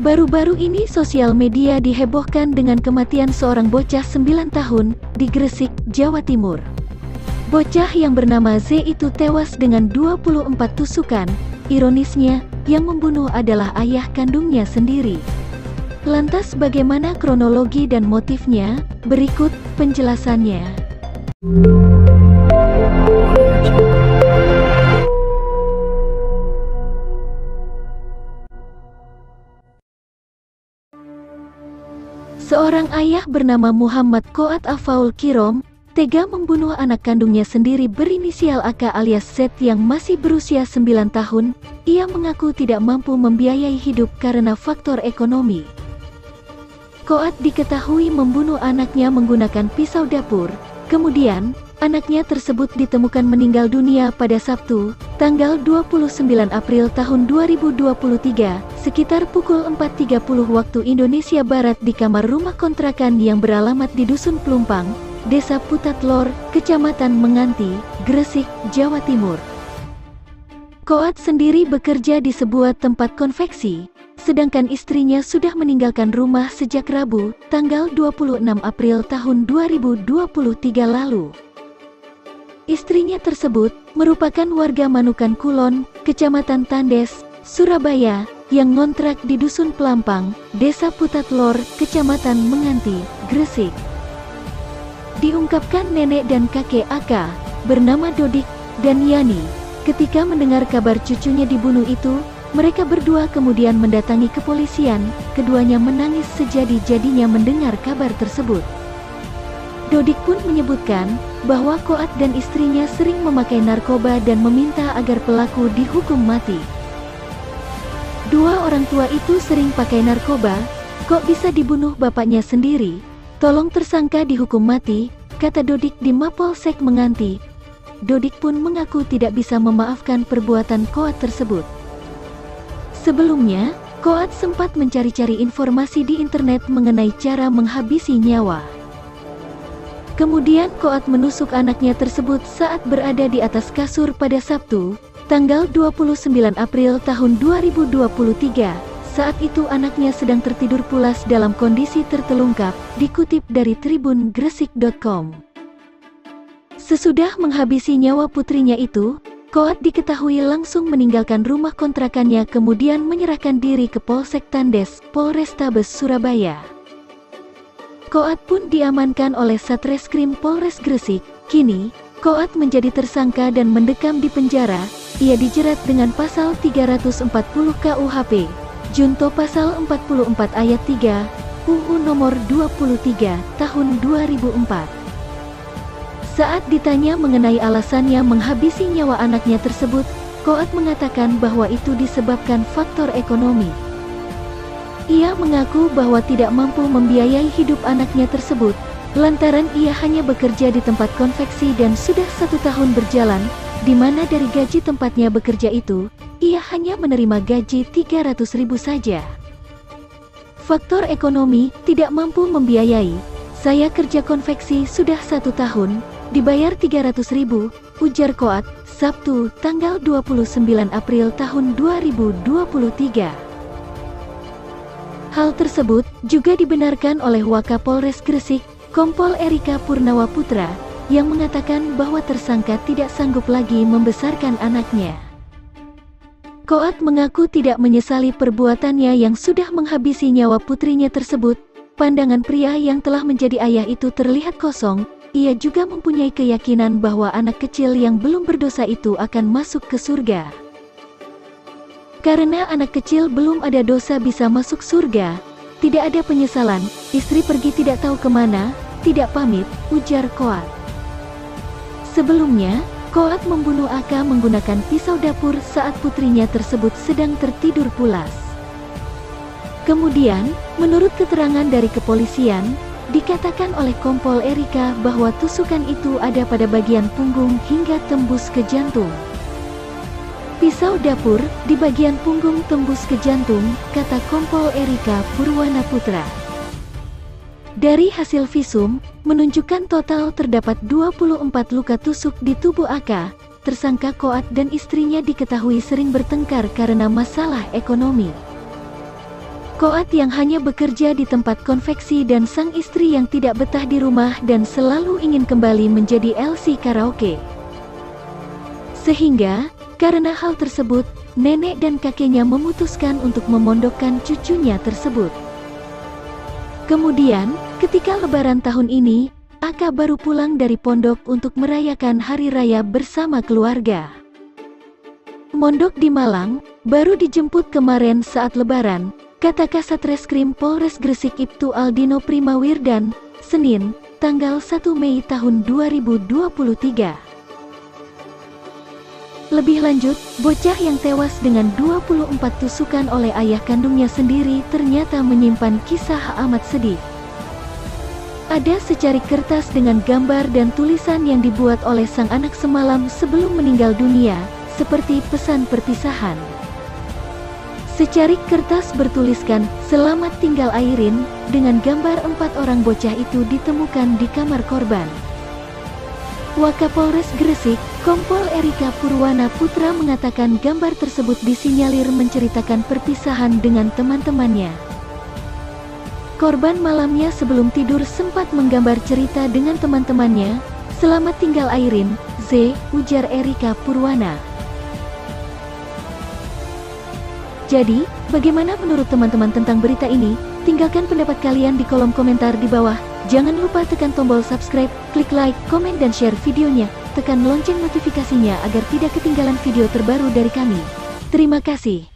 Baru-baru ini sosial media dihebohkan dengan kematian seorang bocah 9 tahun di Gresik, Jawa Timur. Bocah yang bernama Z itu tewas dengan 24 tusukan. Ironisnya, yang membunuh adalah ayah kandungnya sendiri. Lantas bagaimana kronologi dan motifnya? Berikut penjelasannya. Seorang ayah bernama Muhammad Qoat Afaul Kirom tega membunuh anak kandungnya sendiri berinisial AK alias Z yang masih berusia 9 tahun. Ia mengaku tidak mampu membiayai hidup karena faktor ekonomi. Qoat diketahui membunuh anaknya menggunakan pisau dapur. Kemudian, anaknya tersebut ditemukan meninggal dunia pada Sabtu, tanggal 29 April tahun 2023, sekitar pukul 4.30 waktu Indonesia Barat di kamar rumah kontrakan yang beralamat di Dusun Pelumpang, Desa Putatlor, Kecamatan Menganti, Gresik, Jawa Timur. Qoat sendiri bekerja di sebuah tempat konveksi, sedangkan istrinya sudah meninggalkan rumah sejak Rabu, tanggal 26 April tahun 2023 lalu. Istrinya tersebut merupakan warga Manukan Kulon, Kecamatan Tandes, Surabaya, yang ngontrak di Dusun Pelampang, Desa Putatlor, Kecamatan Menganti, Gresik. Diungkapkan nenek dan kakek AK, bernama Dodik dan Yani, ketika mendengar kabar cucunya dibunuh itu, mereka berdua kemudian mendatangi kepolisian. Keduanya menangis sejadi-jadinya mendengar kabar tersebut. Dodik pun menyebutkan bahwa Qoat dan istrinya sering memakai narkoba dan meminta agar pelaku dihukum mati. Dua orang tua itu sering pakai narkoba, kok bisa dibunuh bapaknya sendiri? Tolong tersangka dihukum mati, kata Dodik di Mapolsek Menganti. Dodik pun mengaku tidak bisa memaafkan perbuatan Qoat tersebut. Sebelumnya, Qoat sempat mencari-cari informasi di internet mengenai cara menghabisi nyawa. Kemudian Qoat menusuk anaknya tersebut saat berada di atas kasur pada Sabtu, tanggal 29 April tahun 2023. Saat itu anaknya sedang tertidur pulas dalam kondisi tertelungkap, dikutip dari tribungresik.com. Sesudah menghabisi nyawa putrinya itu, Qoat diketahui langsung meninggalkan rumah kontrakannya kemudian menyerahkan diri ke Polsek Tandes, Polrestabes Surabaya. Qoat pun diamankan oleh Satreskrim Polres Gresik. Kini, Qoat menjadi tersangka dan mendekam di penjara. Ia dijerat dengan pasal 340 KUHP, junto pasal 44 ayat 3, UU nomor 23, tahun 2004. Saat ditanya mengenai alasannya menghabisi nyawa anaknya tersebut, Qoat mengatakan bahwa itu disebabkan faktor ekonomi. Ia mengaku bahwa tidak mampu membiayai hidup anaknya tersebut, lantaran ia hanya bekerja di tempat konveksi dan sudah 1 tahun berjalan, di mana dari gaji tempatnya bekerja itu, ia hanya menerima gaji 300.000 saja. Faktor ekonomi, tidak mampu membiayai. Saya kerja konveksi sudah 1 tahun, dibayar 300.000, ujar Qoat, Sabtu, tanggal 29 April tahun 2023. Hal tersebut juga dibenarkan oleh Wakapolres Gresik, Kompol Erika Purnawa Putra, yang mengatakan bahwa tersangka tidak sanggup lagi membesarkan anaknya. Qoat mengaku tidak menyesali perbuatannya yang sudah menghabisi nyawa putrinya tersebut. Pandangan pria yang telah menjadi ayah itu terlihat kosong. Ia juga mempunyai keyakinan bahwa anak kecil yang belum berdosa itu akan masuk ke surga. Karena anak kecil belum ada dosa bisa masuk surga, tidak ada penyesalan, istri pergi tidak tahu kemana, tidak pamit, ujar Qoat. Sebelumnya, Qoat membunuh AK menggunakan pisau dapur saat putrinya tersebut sedang tertidur pulas. Kemudian, menurut keterangan dari kepolisian, dikatakan oleh Kompol Erika bahwa tusukan itu ada pada bagian punggung hingga tembus ke jantung. Pisau dapur di bagian punggung tembus ke jantung, kata Kompol Erika Purwana Putra. Dari hasil visum, menunjukkan total terdapat 24 luka tusuk di tubuh AK. Tersangka Qoat dan istrinya diketahui sering bertengkar karena masalah ekonomi. Koat yang hanya bekerja di tempat konveksi dan sang istri yang tidak betah di rumah dan selalu ingin kembali menjadi LC karaoke. Sehingga, karena hal tersebut, nenek dan kakeknya memutuskan untuk memondokkan cucunya tersebut. Kemudian, ketika Lebaran tahun ini, Aka baru pulang dari pondok untuk merayakan hari raya bersama keluarga. Mondok di Malang, baru dijemput kemarin saat Lebaran, kata Kasat Reskrim Polres Gresik Ibtu Aldino Primawirdan, Senin, tanggal 1 Mei tahun 2023. Lebih lanjut, bocah yang tewas dengan 24 tusukan oleh ayah kandungnya sendiri ternyata menyimpan kisah amat sedih. Ada secari kertas dengan gambar dan tulisan yang dibuat oleh sang anak semalam sebelum meninggal dunia, seperti pesan perpisahan. Secari kertas bertuliskan, "Selamat tinggal Airin," dengan gambar 4 orang bocah itu ditemukan di kamar korban. Wakapolres Gresik, Kompol Erika Purwana Putra mengatakan gambar tersebut disinyalir menceritakan perpisahan dengan teman-temannya. Korban malamnya sebelum tidur sempat menggambar cerita dengan teman-temannya, "Selamat tinggal Airin, Z," ujar Erika Purwana. Jadi, bagaimana menurut teman-teman tentang berita ini? Tinggalkan pendapat kalian di kolom komentar di bawah. Jangan lupa tekan tombol subscribe, klik like, komen dan share videonya. Tekan lonceng notifikasinya agar tidak ketinggalan video terbaru dari kami. Terima kasih.